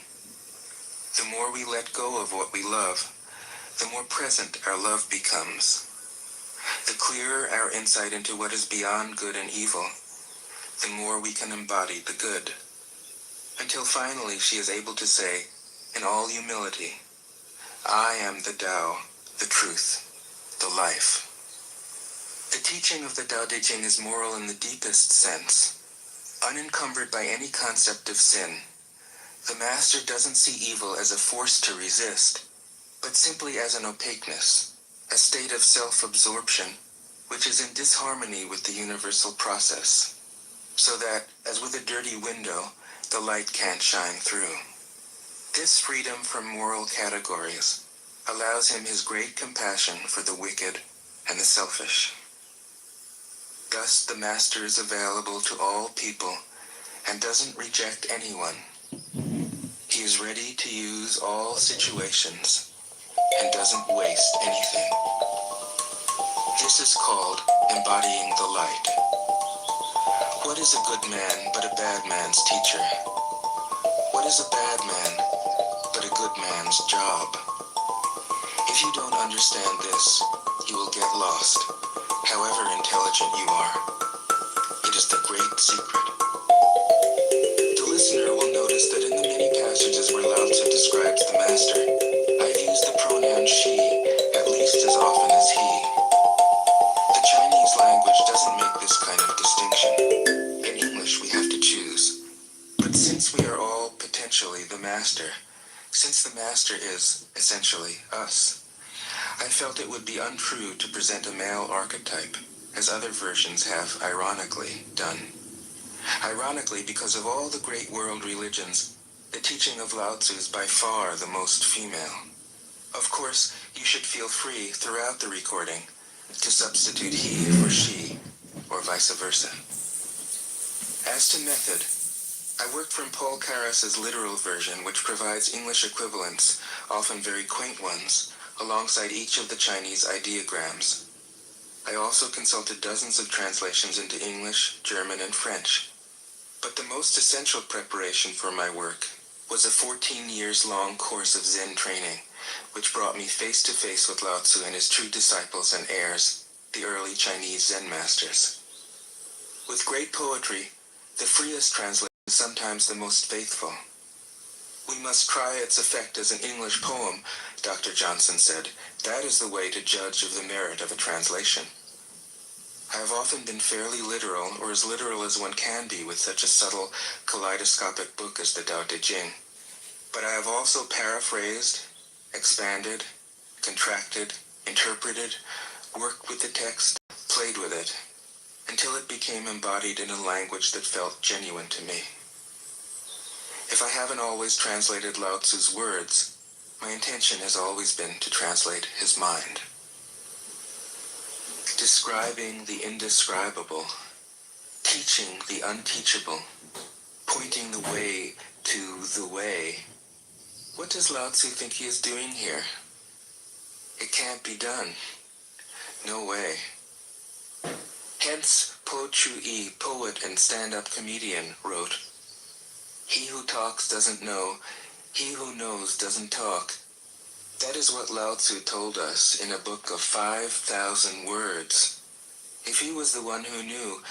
The more we let go of what we love, the more present our love becomes. The clearer our insight into what is beyond good and evil, the more we can embody the good. Until finally she is able to say, in all humility, I am the Tao, the truth, the life. The teaching of the Tao Te Ching is moral in the deepest sense, unencumbered by any concept of sin. The master doesn't see evil as a force to resist, but simply as an opaqueness, a state of self-absorption, which is in disharmony with the universal process, so that, as with a dirty window, the light can't shine through. This freedom from moral categories allows him his great compassion for the wicked and the selfish. Thus the master is available to all people and doesn't reject anyone. He is ready to use all situations and doesn't waste anything. This is called embodying the light. What is a good man but a bad man's teacher? What is a bad man but a good man's job? If you don't understand this, you will get lost, however intelligent you are. It is the great secret. The listener will notice that in the many passages where Lao Tzu describes the master, I've used the pronoun she at least as often as he. The Chinese language doesn't make this kind of distinction. In English, we have to choose. But since we are all potentially the master, since the master is, essentially, us, I felt it would be untrue to present a male archetype, as other versions have, ironically, done. Ironically, because of all the great world religions, The teaching of Lao Tzu is by far the most female. Of course, you should feel free throughout the recording to substitute he for she, or vice versa. As to method, I worked from Paul Karas's literal version, which provides English equivalents, often very quaint ones, alongside each of the Chinese ideograms. I also consulted dozens of translations into English, German, and French. But the most essential preparation for my work was a 14 years long course of Zen training, which brought me face to face with Lao Tzu and his true disciples and heirs, the early Chinese Zen masters. With great poetry, the freest translation is sometimes the most faithful. We must try its effect as an English poem, Dr. Johnson said. That is the way to judge of the merit of a translation. I have often been fairly literal, or as literal as one can be with such a subtle, kaleidoscopic book as the Tao Te Ching. But I have also paraphrased, expanded, contracted, interpreted, worked with the text, played with it, until it became embodied in a language that felt genuine to me. If I haven't always translated Lao Tzu's words, my intention has always been to translate his mind. Describing the indescribable, teaching the unteachable, pointing the way to the way. What does Lao Tzu think he is doing here? It can't be done. No way. Hence, Po Chu-yi, poet and stand-up comedian, wrote, "He who talks doesn't know, he who knows doesn't talk." That is what Lao Tzu told us in a book of 5,000 words. If he was the one who knew,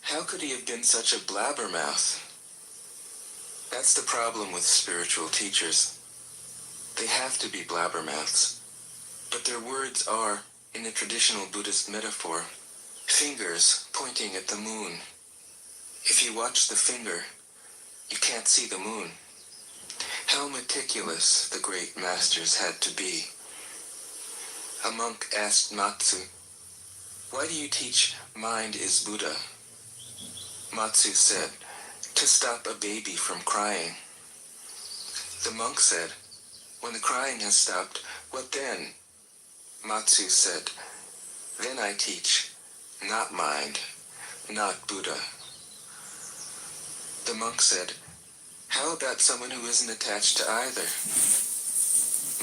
how could he have been such a blabbermouth? That's the problem with spiritual teachers. They have to be blabbermouths. But their words are, in the traditional Buddhist metaphor, fingers pointing at the moon. If you watch the finger, you can't see the moon. How meticulous the great masters had to be. A monk asked Matsu, "Why do you teach mind is Buddha?" Matsu said, "To stop a baby from crying." The monk said, "When the crying has stopped, what then?" Matsu said, "Then I teach, not mind, not Buddha." The monk said, "How about someone who isn't attached to either?"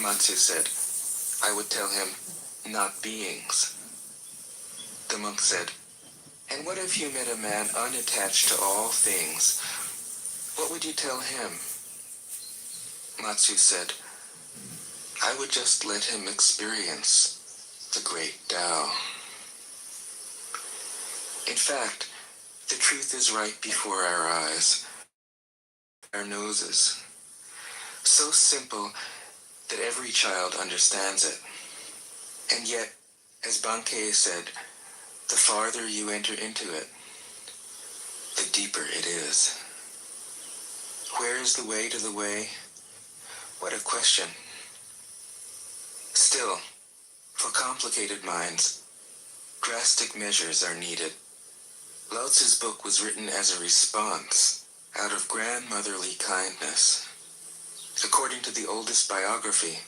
Matsu said, "I would tell him, not beings." The monk said, "And what if you met a man unattached to all things? What would you tell him?" Matsu said, "I would just let him experience the great Tao." In fact, the truth is right before our eyes, our noses. So simple that every child understands it. And yet, as Bankei said, the farther you enter into it, the deeper it is. Where is the way to the way? What a question. Still, for complicated minds, drastic measures are needed. Lao Tzu's book was written as a response, out of grandmotherly kindness. According to the oldest biography,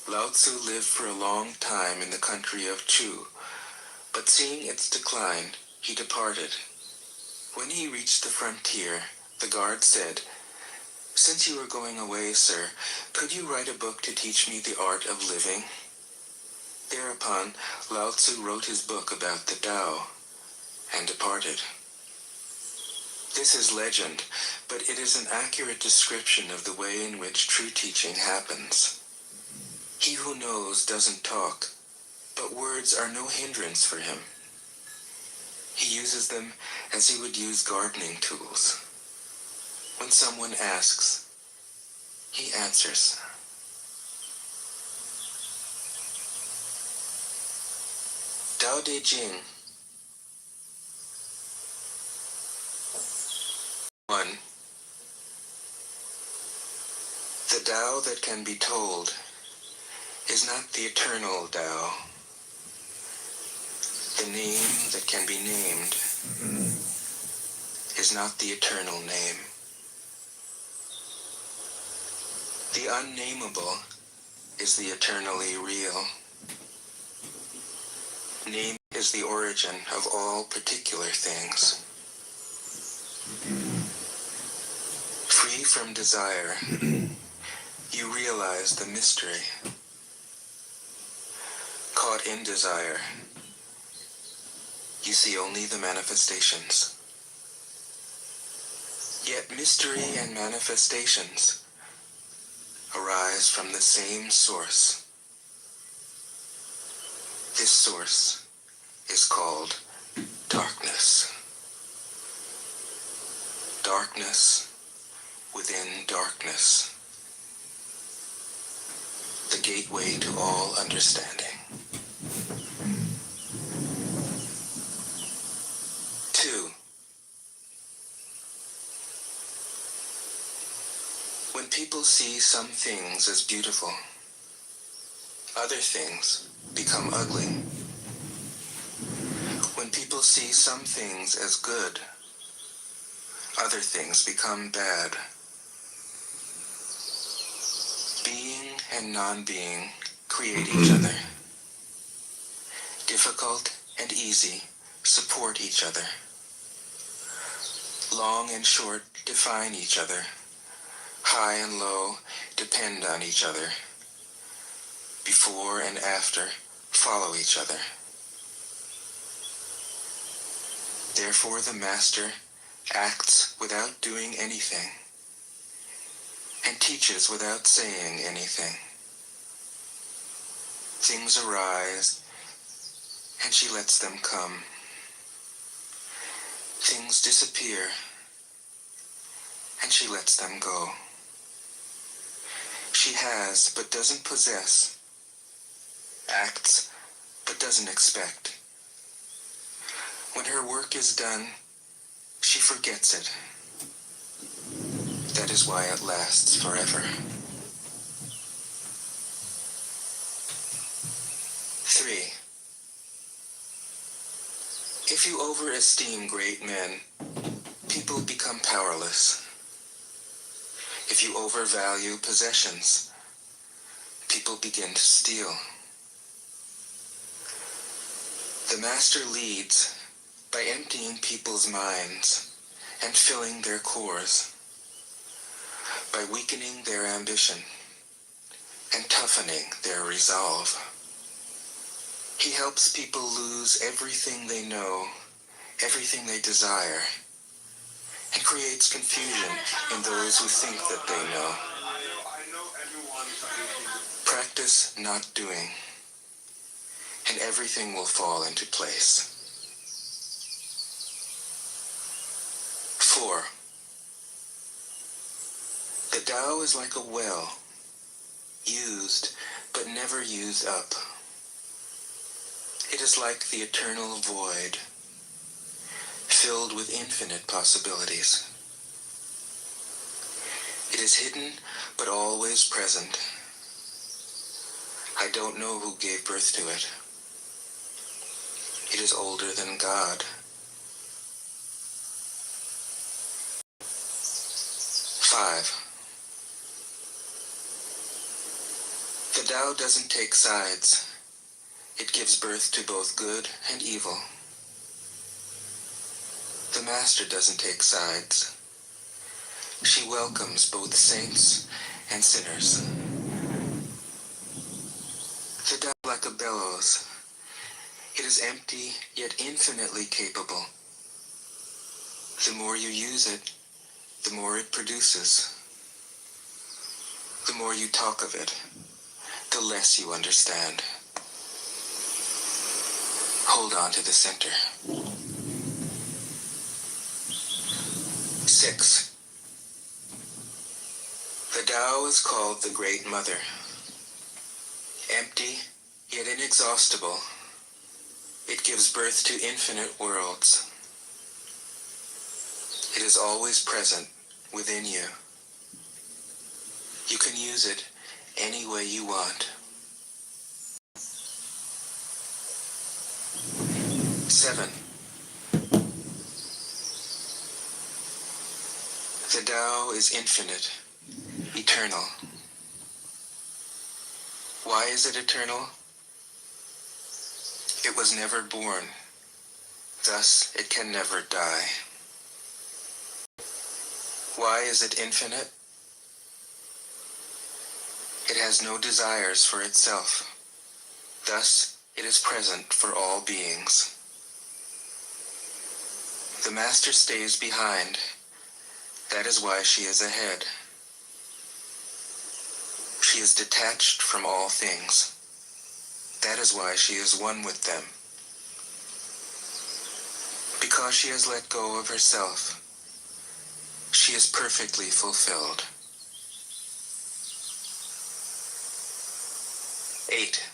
Lao Tzu lived for a long time in the country of Chu, but seeing its decline, he departed. When he reached the frontier, the guard said, "Since you are going away, sir, could you write a book to teach me the art of living?" Thereupon, Lao Tzu wrote his book about the Tao, and departed. This is legend, but it is an accurate description of the way in which true teaching happens. He who knows doesn't talk, but words are no hindrance for him. He uses them as he would use gardening tools. When someone asks, he answers. Tao Te Ching 1. The Tao that can be told is not the eternal Tao. The name that can be named is not the eternal name. The unnameable is the eternally real. Name is the origin of all particular things. Free from desire, you realize the mystery. Caught in desire, you see only the manifestations. Yet mystery and manifestations arise from the same source. This source is called darkness. Darkness within darkness. The gateway to all understanding. 2. When people see some things as beautiful, other things become ugly. When people see some things as good, other things become bad. Being and non-being create each other. Difficult and easy support each other. Long and short define each other. High and low depend on each other. Before and after follow each other. Therefore the Master acts without doing anything and teaches without saying anything. Things arise and she lets them come. Things disappear and she lets them go. She has but doesn't possess, acts but doesn't expect. When her work is done, she forgets it. That is why it lasts forever. 3. If you overesteem great men, people become powerless. If you overvalue possessions, people begin to steal. The Master leads by emptying people's minds and filling their cores, by weakening their ambition and toughening their resolve. He helps people lose everything they know, everything they desire, and creates confusion in those who think that they know. Practice not doing, and everything will fall into place. 4. The Tao is like a well, used but never used up. It is like the eternal void, filled with infinite possibilities. It is hidden but always present. I don't know who gave birth to it. It is older than God. 5. The Tao doesn't take sides. It gives birth to both good and evil. The Master doesn't take sides. She welcomes both saints and sinners. The Tao is like a bellows. It is empty yet infinitely capable. The more you use it, the more it produces. The more you talk of it, the less you understand. Hold on to the center. 6. The Tao is called the Great Mother. Empty, yet inexhaustible, it gives birth to infinite worlds. It is always present within you. You can use it any way you want. 7. The Tao is infinite, eternal, Why is it eternal? It was never born, thus it can never die. Why is it infinite? It has no desires for itself, thus it is present for all beings. The Master stays behind, that is why she is ahead. She is detached from all things, that is why she is one with them. Because she has let go of herself, she is perfectly fulfilled. 8.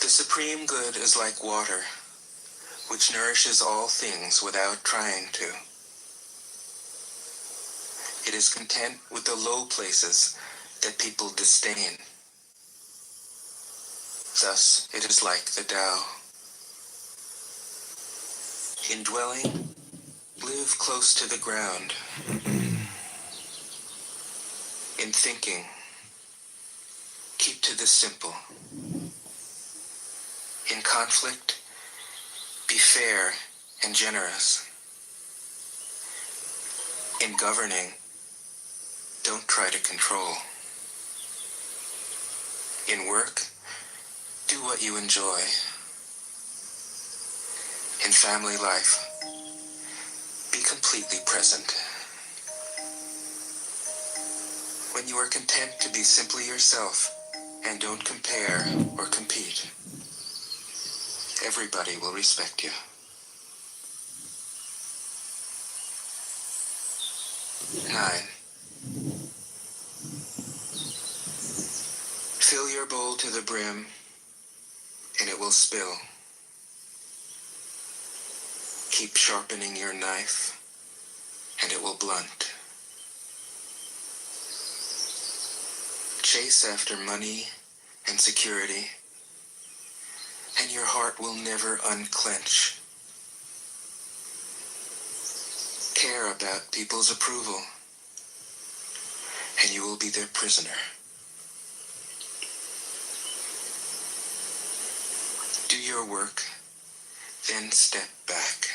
The supreme good is like water, which nourishes all things without trying to. It is content with the low places that people disdain. Thus, it is like the Tao. In dwelling, live close to the ground. In thinking, keep to the simple. In conflict, be fair and generous. In governing, don't try to control. In work, do what you enjoy. In family life, be completely present. When you are content to be simply yourself and don't compare or compete, everybody will respect you. 9. Fill your bowl to the brim, and it will spill. Keep sharpening your knife, and it will blunt. Chase after money and security, and your heart will never unclench. Care about people's approval, and you will be their prisoner. Do your work, then step back.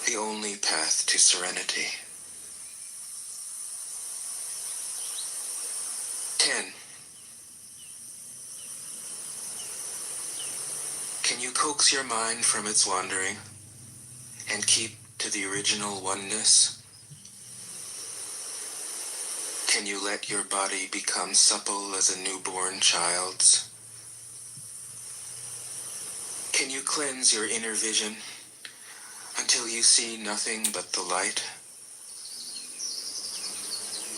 The only path to serenity. 10. Can you coax your mind from its wandering and keep to the original oneness? Can you let your body become supple as a newborn child's? Can you cleanse your inner vision until you see nothing but the light?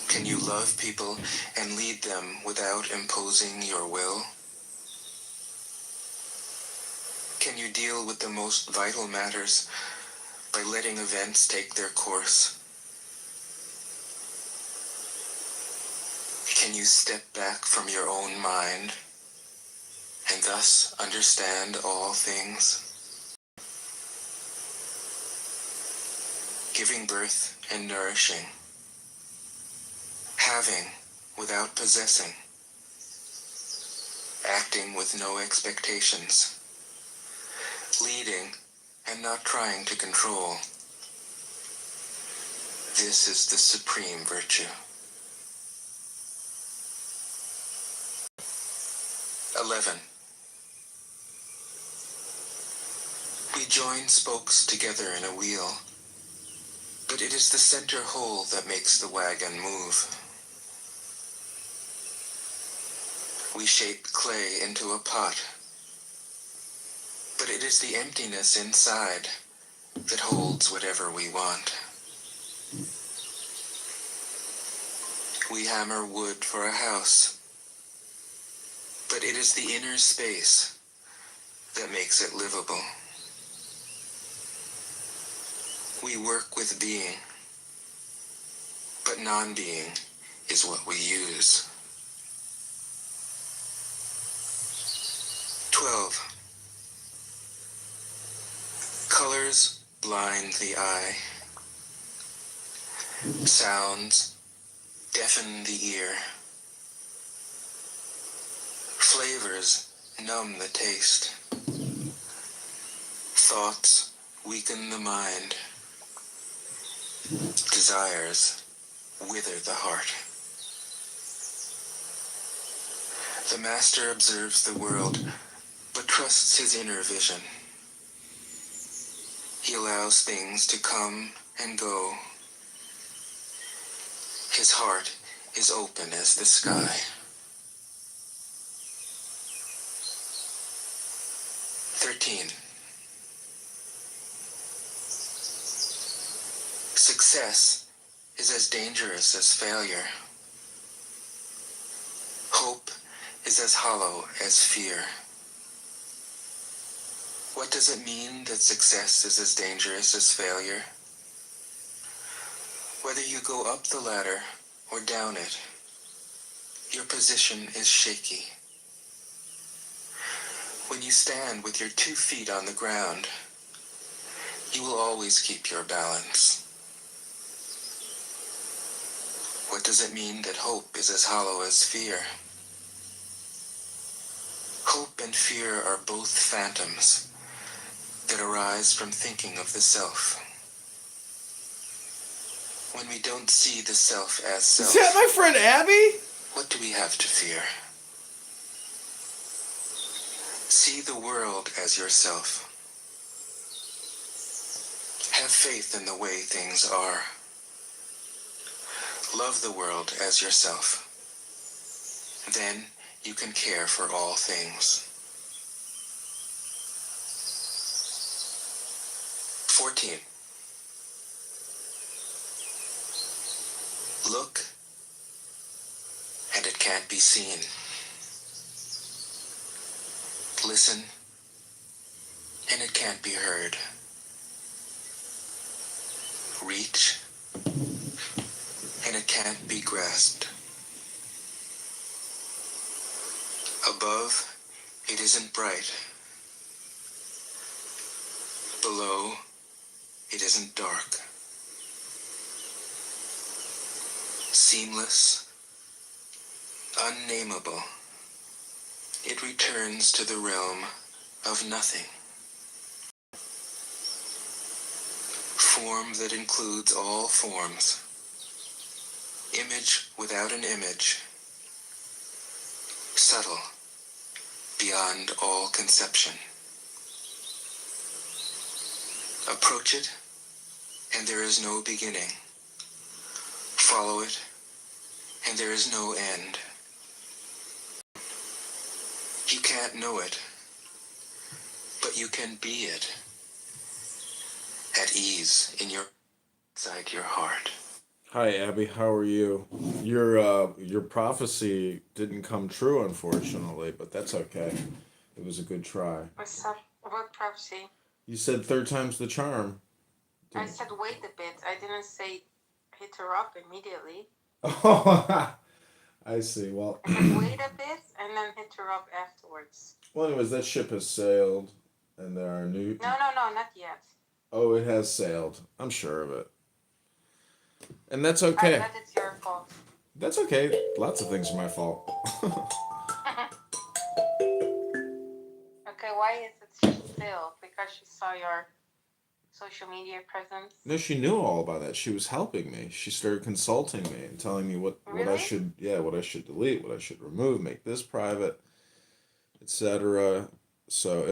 Can you love people and lead them without imposing your will? Can you deal with the most vital matters by letting events take their course? Can you step back from your own mind and thus understand all things? Giving birth and nourishing, having without possessing, acting with no expectations, leading and not trying to control. This is the supreme virtue. 11. We join spokes together in a wheel, but it is the center whole that makes the wagon move. We shape clay into a pot, but it is the emptiness inside that holds whatever we want. We hammer wood for a house, but it is the inner space that makes it livable. We work with being, but non-being is what we use. 12. Colors blind the eye. Sounds deafen the ear. Flavors numb the taste. Thoughts weaken the mind. Desires wither the heart. The master observes the world, but trusts his inner vision. He allows things to come and go. His heart is open as the sky. 13. Success is as dangerous as failure. Hope is as hollow as fear. What does it mean that success is as dangerous as failure? Whether you go up the ladder or down it, your position is shaky. When you stand with your 2 feet on the ground, you will always keep your balance. What does it mean that hope is as hollow as fear? Hope and fear are both phantoms that arise from thinking of the self. When we don't see the self as self, Is that my friend Abby? what do we have to fear? See the world as yourself. Have faith in the way things are. Love the world as yourself. Then you can care for all things. 14. Look, and it can't be seen. Listen, and it can't be heard. Reach, and it can't be grasped. Above, it isn't bright. Below, it isn't dark. Seamless, unnameable, it returns to the realm of nothing. Form that includes all forms. Image without an image. Subtle, beyond all conception. Approach it, and there is no beginning. Follow it, and there is no end. You can't know it, but you can be it. At ease inside your heart. Hi Abby, how are you? Your prophecy didn't come true, unfortunately, but that's okay. It was a good try. What's up? What prophecy? You said 3rd time's the charm. I said wait a bit. I didn't say hit her up immediately. Oh, I see. Well, I said wait a bit and then hit her up afterwards. well, anyways, that ship has sailed, and there are new. No, not yet. Oh, it has sailed. I'm sure of it. And that's I okay. bet it's your fault. That's okay. Lots of things are my fault. Okay, why is it still? Because she saw your social media presence? No, she knew all about that. She was helping me. She started consulting me and telling me what I Really? should what I should delete, what I should remove, make this private, etc. So